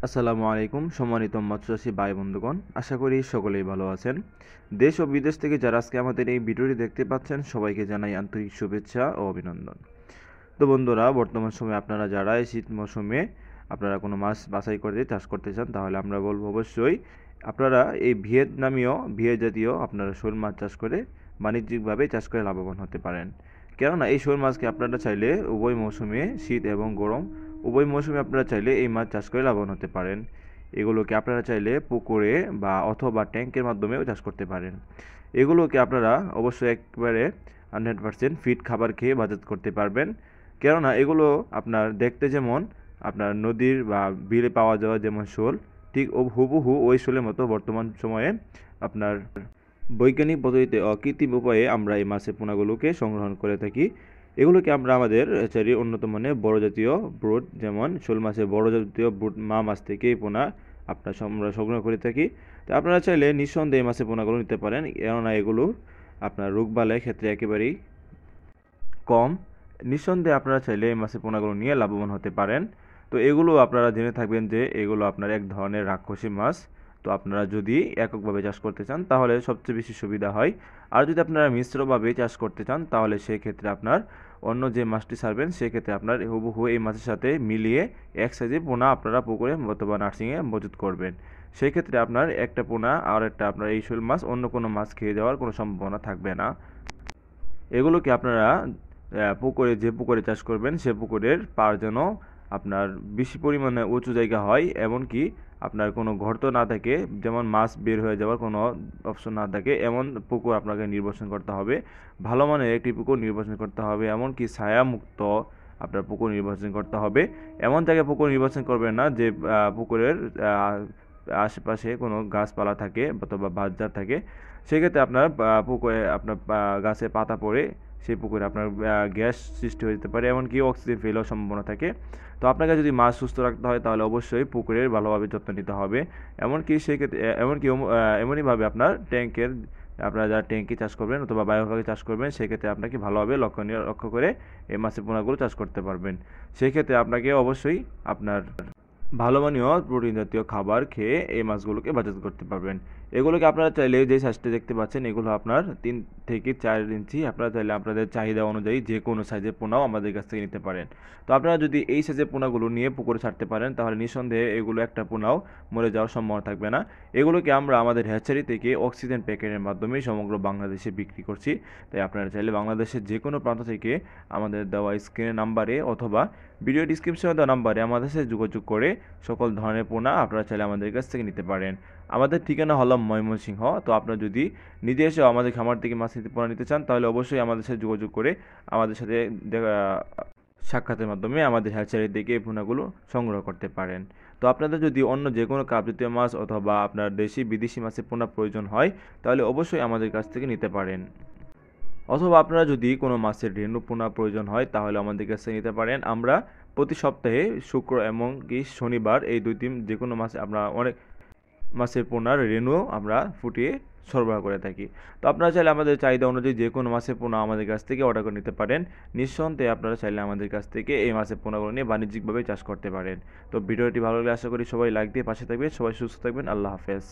আসসালামু আলাইকুম সম্মানিত মৎস্যচাষী ভাই বন্ধুগণ, আশা করি সকলেই ভালো আছেন। দেশ ও বিদেশ থেকে যারা আজকে আমাদের এই ভিডিওটি দেখতে পাচ্ছেন সবাইকে জানাই আন্তরিক শুভেচ্ছা ও অভিনন্দন। তো বন্ধুরা, বর্তমান সময়ে আপনারা যারা এই শীত মৌসুমে আপনারা কোনো মাছ বাছাই করে চাষ করতে চান, তাহলে আমরা বলবো অবশ্যই আপনারা এই ভিয়েত জাতীয় আপনারা শোল মাছ চাষ করে বাণিজ্যিকভাবে চাষ করে লাভবান হতে পারেন। কেননা এই শোল মাছকে আপনারা চাইলে উভয় মৌসুমে, শীত এবং গরম উভয় মৌসুমে আপনারা চাইলে এই মাছ চাষ করে লাভবান হতে পারেন। এগুলোকে আপনারা চাইলে পুকুরে বা অথবা ট্যাঙ্কের মাধ্যমেও চাষ করতে পারেন। এগুলোকে আপনারা অবশ্যই একবারে 100% ফিট খাবার খেয়ে বাজার করতে পারবেন। কেননা এগুলো আপনার দেখতে যেমন আপনার নদীর বা বিলে পাওয়া যাওয়া যেমন শোল, ঠিক হুবহু ওই শোলের মতো বর্তমান সময়ে আপনার বৈজ্ঞানিক পদ্ধতিতে অকৃত্রিম উপায়ে আমরা এই মাছের পোনাগুলোকে সংগ্রহণ করে থাকি। এগুলোকে আমরা আমাদের চারি উন্নত মানের বড় জাতীয় ব্রুড, যেমন শোল মাছের বড় জাতীয় ব্রুড মা মাছ থেকে এই পোনা আমরা সংগ্রহ করে থাকি। তো আপনারা চাইলে নিঃসন্দেহে এই মাছের পোনাগুলো নিতে পারেন, কেননা এগুলো আপনার রোগবালাইয়ের ক্ষেত্রে একেবারেই কম। নিঃসন্দেহে আপনারা চাইলে এই মাছের পোনাগুলো নিয়ে লাভবান হতে পারেন। তো এগুলো আপনারা জেনে থাকবেন যে এগুলো আপনার এক ধরনের রাক্ষসী মাছ। তো আপনারা যদি এককভাবে চাষ করতে চান তাহলে সবচেয়ে বেশি সুবিধা হয়। আর যদি আপনারা মিশ্রভাবে চাষ করতে চান তাহলে সেক্ষেত্রে আপনার অন্য যে মাছটি ছাড়বেন সেক্ষেত্রে আপনার হুবহু এই মাছের সাথে মিলিয়ে এক সাইজে পোনা আপনারা পুকুরে অথবা নার্সিংয়ে মজুত করবেন। সেক্ষেত্রে আপনার একটা পোনা আর একটা আপনার এই শোল মাছ অন্য কোনো মাছ খেয়ে যাওয়ার কোনো সম্ভাবনা থাকবে না। এগুলোকে আপনারা যে পুকুরে চাষ করবেন সে পুকুরের পাড় যেন আপনার বেশি পরিমাণে উঁচু জায়গা হয়, এমনকি আপনার কোনো গর্ত না থাকে, যেমন মাছ বের হয়ে যাওয়ার কোনো অপশন না থাকে, এমন পুকুর আপনাকে নির্বাচন করতে হবে। ভালো মানের একটি পুকুর নির্বাচন করতে হবে, এমনকি ছায়ামুক্ত আপনার পুকুর নির্বাচন করতে হবে। এমন জায়গায় পুকুর নির্বাচন করবেন না যে পুকুরের আশেপাশে কোনো গাছপালা থাকে অথবা বাঁশঝাড় থাকে। সেক্ষেত্রে আপনার পুকুরে আপনার গাছে পাতা পড়ে সেই পুকুরে আপনার গ্যাস সৃষ্টি হয়ে যেতে পারে, এমনকি অক্সিজেন ফেল হওয়ার সম্ভাবনা থাকে। তো আপনাকে যদি মাছ সুস্থ রাখতে হয় তাহলে অবশ্যই পুকুরের ভালোভাবে যত্ন নিতে হবে। এমনকি সেক্ষেত্রে এমনইভাবে আপনার আপনারা যারা ট্যাঙ্কি চাষ করবেন অথবা বায়োফ্লকে চাষ করবেন সেক্ষেত্রে আপনাকে ভালোভাবে লক্ষ্য করে এই মাছের পোনাগুলো চাষ করতে পারবেন। সেক্ষেত্রে আপনাকে অবশ্যই আপনার ভালো মানীয় প্রোটিন জাতীয় খাবার খেয়ে এই মাছগুলোকে বাজার করতে পারবেন। এগুলোকে আপনারা চাইলে যে সাইজটা দেখতে পাচ্ছেন এগুলো আপনার 3 থেকে 4 ইঞ্চি, আপনারা চাইলে আপনাদের চাহিদা অনুযায়ী যে কোনো সাইজের পোনাও আমাদের কাছ থেকে নিতে পারেন। তো আপনারা যদি এই সাইজের পোনাগুলো নিয়ে পুকুরে ছাড়তে পারেন তাহলে নিঃসন্দেহে এগুলো একটা পোনাও মরে যাওয়ার সম্ভাবনা থাকবে না। এগুলোকে আমরা আমাদের হ্যাচারি থেকে অক্সিজেন প্যাকেটের মাধ্যমে সমগ্র বাংলাদেশে বিক্রি করছি। তাই আপনারা চাইলে বাংলাদেশের যে কোনো প্রান্ত থেকে আমাদের দেওয়া স্ক্রিনের নাম্বারে অথবা ভিডিও ডিসক্রিপশনে দেওয়া নাম্বারে আমাদের সাথে যোগাযোগ করে সকল ধরনের পোনা আপনারা চাইলে আমাদের কাছ থেকে নিতে পারেন। আমাদের ঠিকানা হলো ময়মনসিংহ। তো আপনারা যদি নিজে এসে আমাদের খামার থেকে মাছ পোনা নিতে চান তাহলে অবশ্যই আমাদের সাথে যোগাযোগ করে আমাদের সাথে সাক্ষাতের মাধ্যমে আমাদের হ্যাচারি থেকে এই পোনাগুলো সংগ্রহ করতে পারেন। তো আপনাদের যদি অন্য যে কোনো কাপ জাতীয় মাছ অথবা আপনার দেশি বিদেশি মাছের পোনা প্রয়োজন হয় তাহলে অবশ্যই আমাদের কাছ থেকে নিতে পারেন। অথবা আপনারা যদি কোনো মাছের রেণু পোনা প্রয়োজন হয় তাহলে আমাদের কাছে নিতে পারেন। আমরা প্রতি সপ্তাহে শুক্র এবং কি শনিবার এই 2 দিন যে কোনো মাছ আমরা অনেক মাছের পোনার রেণু আমরা ফুটিয়ে সরবরাহ করে থাকি। তো আপনারা চাইলে আমাদের চাহিদা অনুযায়ী যে কোনো মাছের পোনা আমাদের কাছ থেকে অর্ডার করে নিতে পারেন। নিঃসন্দেহে আপনারা চাইলে আমাদের কাছ থেকে এই মাছের পোনাগুলো নিয়ে বাণিজ্যিকভাবে চাষ করতে পারেন। তো ভিডিওটি ভালো লাগলে আশা করি সবাই লাইক দিয়ে পাশে থাকবেন। সবাই সুস্থ থাকবেন। আল্লাহ হাফেজ।